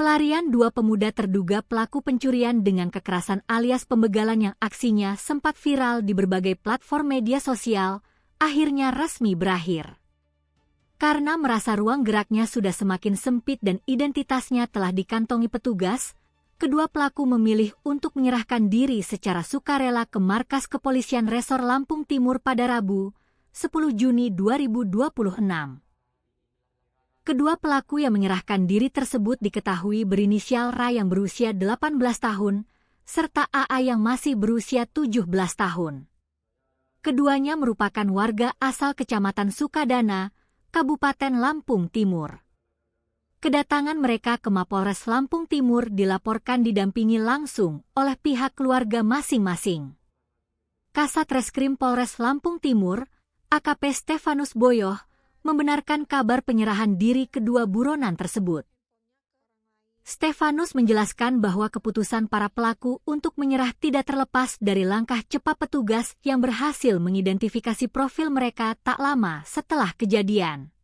Pelarian dua pemuda terduga pelaku pencurian dengan kekerasan alias pembegalan yang aksinya sempat viral di berbagai platform media sosial, akhirnya resmi berakhir. Karena merasa ruang geraknya sudah semakin sempit dan identitasnya telah dikantongi petugas, kedua pelaku memilih untuk menyerahkan diri secara sukarela ke markas kepolisian Resor Lampung Timur pada Rabu, 10 Juni 2026. Kedua pelaku yang menyerahkan diri tersebut diketahui berinisial R yang berusia 18 tahun, serta AA yang masih berusia 17 tahun. Keduanya merupakan warga asal Kecamatan Sukadana, Kabupaten Lampung Timur. Kedatangan mereka ke Mapolres Lampung Timur dilaporkan didampingi langsung oleh pihak keluarga masing-masing. Kasat Reskrim Polres Lampung Timur, AKP Stefanus Boyoh, membenarkan kabar penyerahan diri kedua buronan tersebut. Stefanus menjelaskan bahwa keputusan para pelaku untuk menyerah tidak terlepas dari langkah cepat petugas yang berhasil mengidentifikasi profil mereka tak lama setelah kejadian.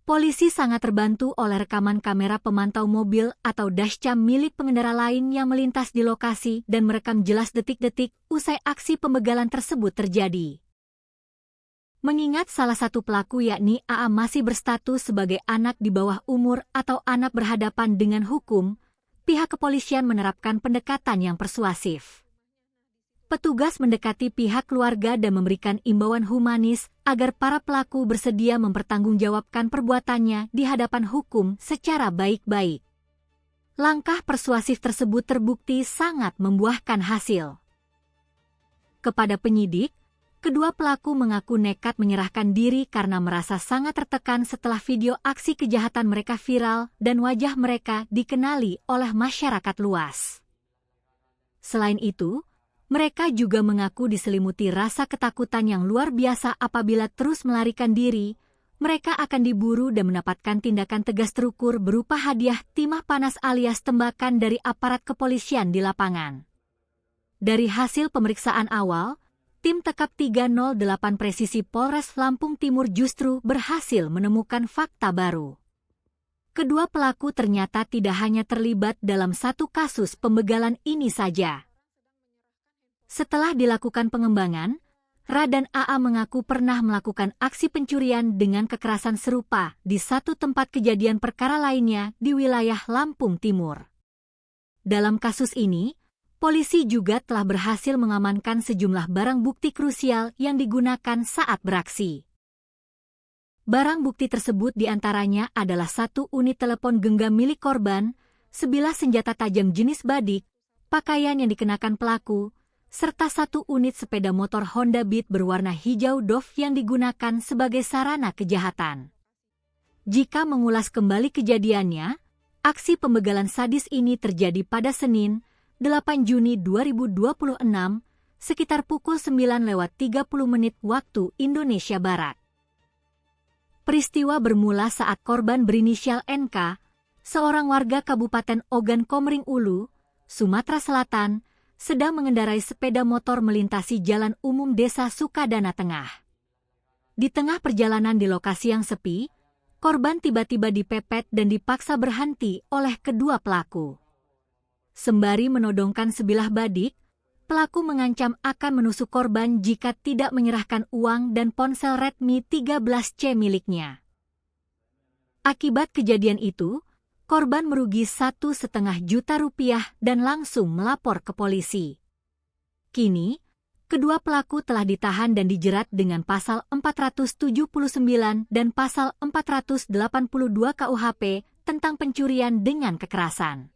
Polisi sangat terbantu oleh rekaman kamera pemantau mobil atau dashcam milik pengendara lain yang melintas di lokasi dan merekam jelas detik-detik usai aksi pembegalan tersebut terjadi. Mengingat salah satu pelaku yakni AA masih berstatus sebagai anak di bawah umur atau anak berhadapan dengan hukum, pihak kepolisian menerapkan pendekatan yang persuasif. Petugas mendekati pihak keluarga dan memberikan imbauan humanis agar para pelaku bersedia mempertanggungjawabkan perbuatannya di hadapan hukum secara baik-baik. Langkah persuasif tersebut terbukti sangat membuahkan hasil. Kepada penyidik, kedua pelaku mengaku nekat menyerahkan diri karena merasa sangat tertekan setelah video aksi kejahatan mereka viral dan wajah mereka dikenali oleh masyarakat luas. Selain itu, mereka juga mengaku diselimuti rasa ketakutan yang luar biasa apabila terus melarikan diri, mereka akan diburu dan mendapatkan tindakan tegas terukur berupa hadiah timah panas alias tembakan dari aparat kepolisian di lapangan. Dari hasil pemeriksaan awal, Tim Tekap 308 Presisi Polres Lampung Timur justru berhasil menemukan fakta baru. Kedua pelaku ternyata tidak hanya terlibat dalam satu kasus pembegalan ini saja. Setelah dilakukan pengembangan, R dan AA mengaku pernah melakukan aksi pencurian dengan kekerasan serupa di satu tempat kejadian perkara lainnya di wilayah Lampung Timur. Dalam kasus ini, polisi juga telah berhasil mengamankan sejumlah barang bukti krusial yang digunakan saat beraksi. Barang bukti tersebut diantaranya adalah satu unit telepon genggam milik korban, sebilah senjata tajam jenis badik, pakaian yang dikenakan pelaku, serta satu unit sepeda motor Honda Beat berwarna hijau doff yang digunakan sebagai sarana kejahatan. Jika mengulas kembali kejadiannya, aksi pembegalan sadis ini terjadi pada Senin, 8 Juni 2026, sekitar pukul 9:30 waktu Indonesia Barat. Peristiwa bermula saat korban berinisial NK, seorang warga Kabupaten Ogan Komering Ulu, Sumatera Selatan, sedang mengendarai sepeda motor melintasi jalan umum Desa Sukadana Tengah. Di tengah perjalanan di lokasi yang sepi, korban tiba-tiba dipepet dan dipaksa berhenti oleh kedua pelaku. Sembari menodongkan sebilah badik, pelaku mengancam akan menusuk korban jika tidak menyerahkan uang dan ponsel Redmi 13C miliknya. Akibat kejadian itu, korban merugi Rp1,5 juta dan langsung melapor ke polisi. Kini, kedua pelaku telah ditahan dan dijerat dengan pasal 479 dan pasal 482 KUHP tentang pencurian dengan kekerasan.